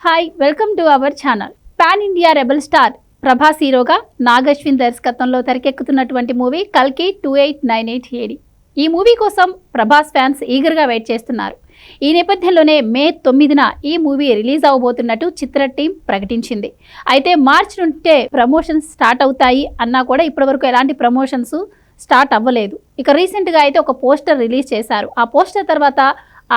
Hi welcome to our channel. Pan India rebel star Prabhas హీరోగా నాగశ్విన్ దర్శకత్వంలో తెరకెక్కుతున్నటువంటి movie కల్కి 2898 AD. ఈ మూవీ కోసం ప్రభాస్ ఫ్యాన్స్ ఈగర్గా వెయిట్ చేస్తున్నారు. ఈ నేపథ్యంలోనే మే 9న ఈ మూవీ రిలీజ్ అవబోతున్నట్టు చిత్ర టీం ప్రకటించింది. అయితే మార్చ్ నుండే ప్రమోషన్స్ స్టార్ట్ అవుతాయి అన్నా కూడా ఇప్పటివరకు ఎలాంటి ప్రమోషన్స్ స్టార్ట్ అవ్వలేదు. ఇక రీసెంట్గా అయితే ఒక పోస్టర్ రిలీజ్ చేశారు. ఆ పోస్టర్ తర్వాత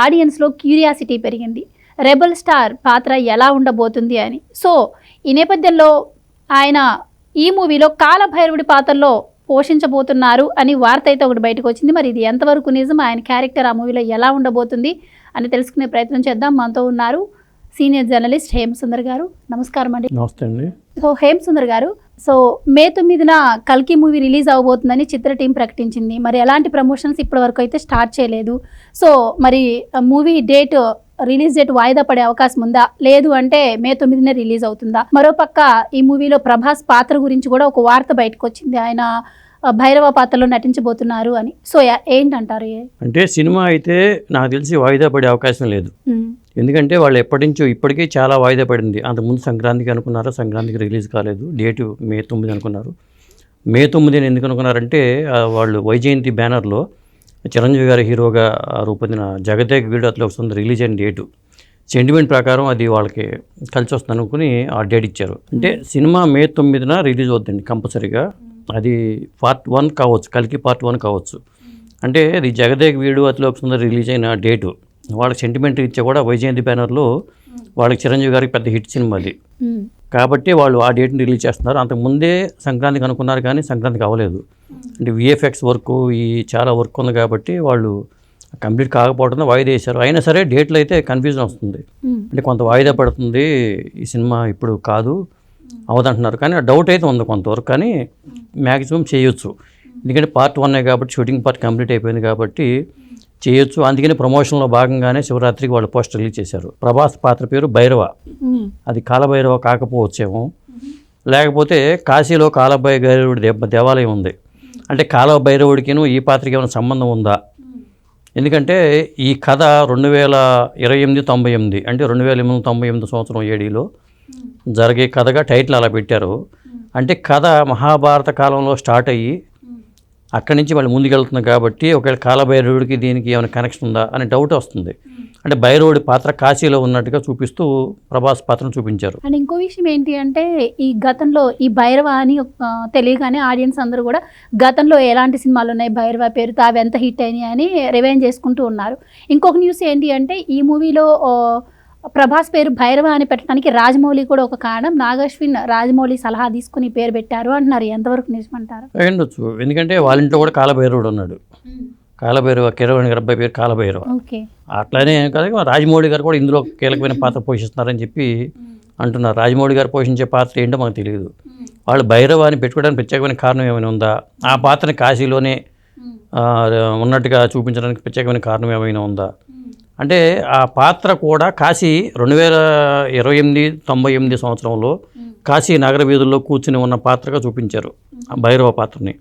ఆడియన్స్లో క్యూరియాసిటీ పెరిగింది. రెబల్ స్టార్ పాత్ర ఎలా ఉండబోతుంది అని. సో ఈ నేపథ్యంలో ఆయన ఈ మూవీలో కాలభైరవుడి పాత్రలో పోషించబోతున్నారు అని వార్త అయితే ఒకటి బయటకు వచ్చింది. మరి ఇది ఎంతవరకు నిజం, ఆయన క్యారెక్టర్ ఆ మూవీలో ఎలా ఉండబోతుంది అని తెలుసుకునే ప్రయత్నం చేద్దాం. మనతో ఉన్నారు సీనియర్ జర్నలిస్ట్ హేమ్ సుందర్ గారు. నమస్కారం అండి. నమస్తే అండి. సో హేమ్ సుందర్ గారు, సో మే 9న కల్కి మూవీ రిలీజ్ అవబోతుందని చిత్ర టీం ప్రకటించింది. మరి ఎలాంటి ప్రమోషన్స్ ఇప్పటి వరకు అయితే స్టార్ట్ చేయలేదు. సో మరి మూవీ రిలీజ్ డేట్ వాయిదా పడే అవకాశం ఉందా, లేదు అంటే మే 9నే రిలీజ్ అవుతుందా? మరోపక్క ఈ మూవీలో ప్రభాస్ పాత్ర గురించి కూడా ఒక వార్త బయటకు వచ్చింది, ఆయన భైరవ పాత్రలో నటించబోతున్నారు అని. సో ఏంటంటారు? అంటే సినిమా అయితే నాకు తెలిసి వాయిదా పడే అవకాశం లేదు. ఎందుకంటే వాళ్ళు ఎప్పటి నుంచో ఇప్పటికీ చాలా వాయిదా పడింది. అంతకుముందు సంక్రాంతికి అనుకున్నారు, సంక్రాంతికి రిలీజ్ కాలేదు. డేటు మే 9 అనుకున్నారు. మే 9 ఎందుకు అనుకున్నారంటే వాళ్ళు వైజయంతి బ్యానర్లో చిరంజీవి గారి హీరోగా రూపొందిన జగదేక్ వీడు అట్లా వస్తుంది రిలీజ్ అయిన డేటు. సెంటిమెంట్ ప్రకారం అది వాళ్ళకి కలిసి వస్తుంది అనుకుని ఆ డేట్ ఇచ్చారు. అంటే సినిమా మే 9న రిలీజ్ అవుతుంది కంపల్సరీగా. అది పార్ట్ 1 కావచ్చు, కల్కి పార్ట్ 1 కావచ్చు. అంటే అది జగదేక్ వీడు అట్లా వస్తుంది రిలీజ్ అయిన డేటు. వాళ్ళకి సెంటిమెంట్ ఇచ్చే కూడా వైజయంతి బ్యానర్లో వాళ్ళకి చిరంజీవి గారికి పెద్ద హిట్ సినిమా అది. కాబట్టి వాళ్ళు ఆ డేట్ని రిలీజ్ చేస్తున్నారు. అంతకుముందే సంక్రాంతికి అనుకున్నారు కానీ సంక్రాంతికి అవ్వలేదు. అంటే విఎఫ్ఎక్స్ వర్క్ ఈ చాలా వర్క్ ఉంది కాబట్టి వాళ్ళు కంప్లీట్ కాకపోవడంతో వాయిదా వేశారు. అయినా సరే డేట్లు అయితే కన్ఫ్యూజన్ వస్తుంది. అంటే కొంత వాయిదా పడుతుంది, ఈ సినిమా ఇప్పుడు కాదు అవదంటున్నారు. కానీ డౌట్ అయితే ఉంది కొంతవరకు, కానీ మ్యాక్సిమం చేయొచ్చు. ఎందుకంటే పార్ట్ 1 కాబట్టి షూటింగ్ పార్ట్ కంప్లీట్ అయిపోయింది కాబట్టి చేయొచ్చు. అందుకని ప్రమోషన్లో భాగంగానే శివరాత్రికి వాళ్ళు పోస్టర్ రిలీజ్ చేశారు. ప్రభాస్ పాత్ర పేరు భైరవ. అది కాలభైరవ కాకపోవచ్చేమో, లేకపోతే కాశీలో కాలభైరవుడి దేవాలయం ఉంది. అంటే కాలభైరవుడికిను ఈ పాత్రకి ఏమైనా సంబంధం ఉందా? ఎందుకంటే ఈ కథ 2028-98 అంటే 2098 సంవత్సరం ఏడీలో జరిగే కథగా టైటిల్ అలా పెట్టారు. అంటే కథ మహాభారత కాలంలో స్టార్ట్ అయ్యి అక్కడి నుంచి వాళ్ళు ముందుకెళ్తుంది కాబట్టి ఒకవేళ కాలభైరవుడికి దీనికి ఏమైనా కనెక్షన్ ఉందా అనే డౌట్ వస్తుంది. అంటే భైరవుడి పాత్ర కాశీలో ఉన్నట్టుగా చూపిస్తూ ప్రభాస్ పాత్రను చూపించారు. అండ్ ఇంకో విషయం ఏంటి అంటే ఈ గతంలో ఈ భైరవ అని తెలియగానే ఆడియన్స్ అందరూ కూడా గతంలో ఎలాంటి సినిమాలు ఉన్నాయి భైరవ పేరుతో, అవి ఎంత హిట్ అయినాయి అని రివైండ్ చేసుకుంటూ ఉన్నారు. ఇంకొక న్యూస్ ఏంటి అంటే ఈ మూవీలో ప్రభాస్ పేరు భైరవ అని పెట్టడానికి రాజమౌళి కూడా ఒక కారణం. నాగశ్విన్ రాజమౌళి సలహా తీసుకుని పేరు పెట్టారు అంటున్నారు. ఎంతవరకు నిజమంటారు? ఉండొచ్చు. ఎందుకంటే వాళ్ళ ఇంట్లో కూడా కాలభైరవుడు ఉన్నాడు. కాలభైరవ కిరవాణి గారి అబ్బాయి పేరు కాలభైరవ. అట్లానే కదా రాజమౌళి గారు కూడా ఇందులో కీలకమైన పాత్ర పోషిస్తున్నారని చెప్పి అంటున్నారు. రాజమౌళి గారు పోషించే పాత్ర ఏంటో మాకు తెలియదు. వాళ్ళు భైరవ అని పెట్టుకోవడానికి ప్రత్యేకమైన కారణం ఏమైనా ఉందా? ఆ పాత్రని కాశీలోనే ఉన్నట్టుగా చూపించడానికి ప్రత్యేకమైన కారణం ఏమైనా ఉందా? అంటే ఆ పాత్ర కూడా కాశీ 2028-98 సంవత్సరంలో కాశీ నగర వీధుల్లో కూర్చుని ఉన్న పాత్రగా చూపించారు ఆ భైరవ పాత్రని.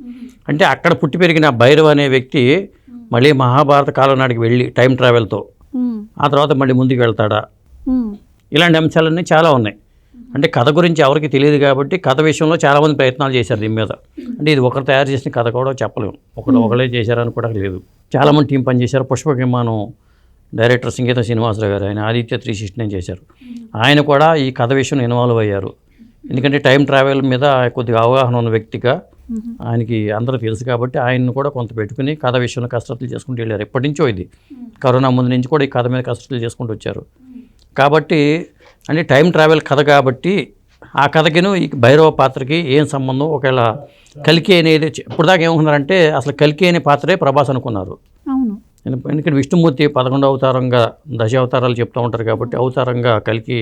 అంటే అక్కడ పుట్టి పెరిగిన భైరవ అనే వ్యక్తి మళ్ళీ మహాభారత కాలం నాటికి వెళ్ళి టైం ట్రావెల్తో ఆ తర్వాత మళ్ళీ ముందుకు వెళ్తాడా? ఇలాంటి అంశాలన్నీ చాలా ఉన్నాయి. అంటే కథ గురించి ఎవరికి తెలియదు కాబట్టి కథ విషయంలో చాలామంది ప్రయత్నాలు చేశారు దీని మీద. అంటే ఇది ఒకరు తయారు చేసిన కథ కూడా చెప్పలేము, ఒకళ్ళే చేశారని కూడా లేదు. చాలామంది టీం పనిచేశారు. పుష్పక విమానం డైరెక్టర్ సంగీత శ్రీనివాసరావు గారు, ఆయన ఆదిత్య 369 చేశారు. ఆయన కూడా ఈ కథ విషయంలో ఇన్వాల్వ్ అయ్యారు. ఎందుకంటే టైం ట్రావెల్ మీద కొద్దిగా అవగాహన ఉన్న వ్యక్తిగా ఆయనకి అందరూ తెలుసు కాబట్టి ఆయన్ని కూడా కొంత పెట్టుకుని కథ విషయంలో కసరత్తులు చేసుకుంటూ వెళ్ళారు. ఎప్పటి నుంచో ఇది కరోనా ముందు నుంచి కూడా ఈ కథ మీద కసరత్తులు చేసుకుంటూ వచ్చారు. కాబట్టి అంటే టైం ట్రావెల్ కథ కాబట్టి ఆ కథకిను ఈ భైరవ పాత్రకి ఏం సంబంధం? ఒకవేళ కల్కి అనేది ఇప్పుడు దాకా ఏమనుకున్నారంటే అసలు కల్కి అనే పాత్రే ప్రభాస్ అనుకున్నారు. ఎందుకంటే విష్ణుమూర్తి 11వ అవతారంగా దశావతారాలు చెప్తూ ఉంటారు కాబట్టి అవతారంగా కల్కి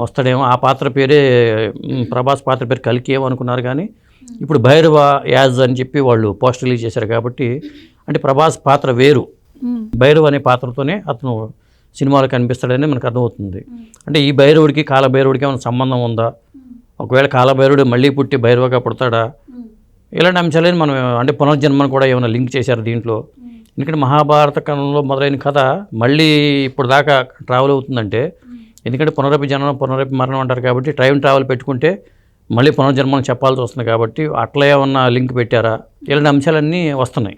వస్తాడేమో, ఆ పాత్ర పేరే ప్రభాస్ పాత్ర పేరు కల్కి ఏమో అనుకున్నారు. కానీ ఇప్పుడు భైరవ యాజ్ అని చెప్పి వాళ్ళు పోస్టర్ రిలీజ్ చేశారు కాబట్టి అంటే ప్రభాస్ పాత్ర వేరు, భైరవ అనే పాత్రతోనే అతను సినిమాలో కనిపిస్తాడని మనకు అర్థమవుతుంది. అంటే ఈ భైరవుడికి కాలభైరవుడికి ఏమైనా సంబంధం ఉందా? ఒకవేళ కాలభైరవుడు మళ్ళీ పుట్టి భైరవగా పుడతాడా? ఇలాంటి అంశాలని మనం అంటే పునర్జన్మను కూడా ఏమైనా లింక్ చేశారు దీంట్లో. ఎందుకంటే మహాభారత కాలంలో మొదలైన కథ మళ్ళీ ఇప్పుడు దాకా ట్రావెల్ అవుతుందంటే ఎందుకంటే పునరపి జననం పునరపి మరణం అంటారు కాబట్టి టైం ట్రావెల్ పెట్టుకుంటే మళ్ళీ పునర్జన్మను చెప్పాల్సి వస్తుంది కాబట్టి అట్లా ఏమన్నా లింక్ పెట్టారా ఇలాంటి అంశాలన్నీ వస్తున్నాయి.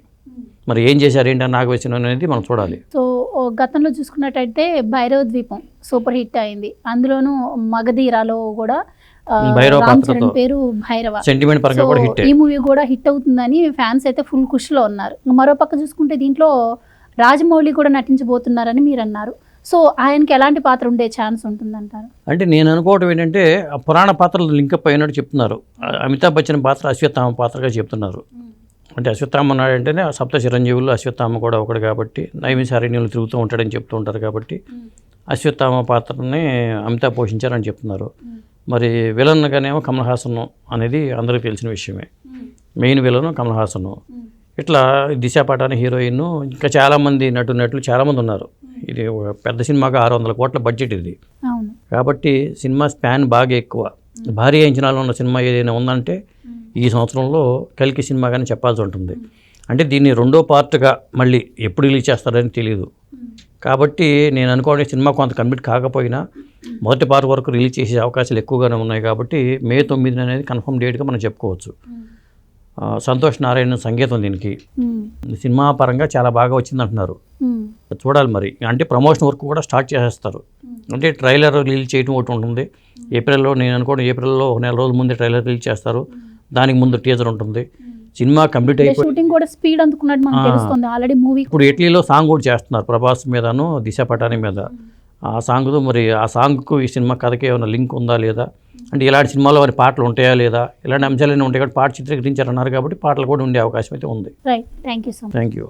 మరి ఏం చేశారు ఏంటి నాకు వచ్చిన అనేది మనం చూడాలి. సో గతంలో చూసుకున్నట్టయితే భైరవ ద్వీపం సూపర్ హిట్ అయింది. అందులోనూ మగధీరాలో కూడా భైరవ రామ్ పాత్రతో చరణ్ పేరు భైరవ. సెంటిమెంట్ పరంగా కూడా హిట్. ఈ మూవీ కూడా హిట్ అవుతుందని ఫ్యాన్స్ అయితే ఫుల్ ఖుషిలో ఉన్నారు. మరో పక్క చూసుకుంటే దీంట్లో రాజమౌళి కూడా నటించబోతున్నారని మీరు అన్నారు. సో ఆయనకి ఎలాంటి పాత్ర ఉండే ఛాన్స్ ఉంటుందంటారు? అంటే నేను అనుకోవడం ఏంటంటే ఆ పురాణ పాత్రలు లింకప్ అయినట్టు చెప్తున్నారు. అమితాబ్ బచ్చన్ పాత్ర అశ్వత్థామ పాత్రగా చెప్తున్నారు. అంటే అశ్వత్థామ ఉన్నాడంటేనే ఆ సప్త చిరంజీవులు అశ్వత్థామ కూడా ఒకడు కాబట్టి నైమిషారణ్యంలో తిరుగుతూ ఉంటాడని చెప్తూ ఉంటారు కాబట్టి అశ్వత్థామ పాత్రని అమితాబ్ పోషించారని చెప్తున్నారు. మరి విలన్గానేమో కమల్ హాసన్ అనేది అందరికీ తెలిసిన విషయమే. Main villain Kamal Haasan. ఇట్లా దిశ పటాని హీరోయిన్ ఇంకా చాలామంది నటులు చాలామంది ఉన్నారు. ఇది ఒక పెద్ద సినిమాగా 600 కోట్ల బడ్జెట్ ఇది కాబట్టి సినిమా స్పాన్ బాగా ఎక్కువ. భారీ అంచనాలు ఉన్న సినిమా ఏదైనా ఉందంటే ఈ సంవత్సరంలో కల్కి సినిమా కానీ చెప్పాల్సి ఉంటుంది. అంటే దీన్ని రెండో పార్ట్గా మళ్ళీ ఎప్పుడు రిలీజ్ చేస్తారని తెలియదు కాబట్టి నేను అనుకోవడం సినిమా కొంత కంప్లీట్ కాకపోయినా మొదటి పార్ట్ వరకు రిలీజ్ చేసే అవకాశాలు ఎక్కువగానే ఉన్నాయి కాబట్టి మే 9 అనేది కన్ఫర్మ్ డేట్గా మనం చెప్పుకోవచ్చు. సంతోష్ నారాయణ సంగీతం దీనికి సినిమా పరంగా చాలా బాగా వచ్చింది అంటున్నారు. చూడాలి మరి. అంటే ప్రమోషన్ వర్క్ కూడా స్టార్ట్ చేసేస్తారు. అంటే ట్రైలర్ రిలీజ్ చేయడం ఒకటి ఉంటుంది ఏప్రిల్లో. నేను అనుకోండి ఏప్రిల్లో 1 నెల రోజుల ముందే ట్రైలర్ రిలీజ్ చేస్తారు. దానికి ముందు టీజర్ ఉంటుంది. సినిమా కంప్లీట్ అయిపోయి షూటింగ్ కూడా స్పీడ్ అందుకున్నట్టు మనకు తెలుస్తుంది ఆల్రెడీ మూవీ. ఇప్పుడు ఇటలీలో సాంగ్ కూడా చేస్తున్నారు ప్రభాస్ మీదను దిశ పటాని మీద. ఆ సాంగ్తో మరి ఆ సాంగ్కు ఈ సినిమా కథకి ఏమైనా లింక్ ఉందా లేదా, అంటే ఇలాంటి సినిమాలో వారి పాటలు ఉంటాయా లేదా, ఇలాంటి అంశాలన్నీ ఉంటాయి కాబట్టి పాట చిత్రీకరించారన్నారు కాబట్టి పాటలు కూడా ఉండే అవకాశం అయితే ఉంది. Right, thank you so much. Thank you.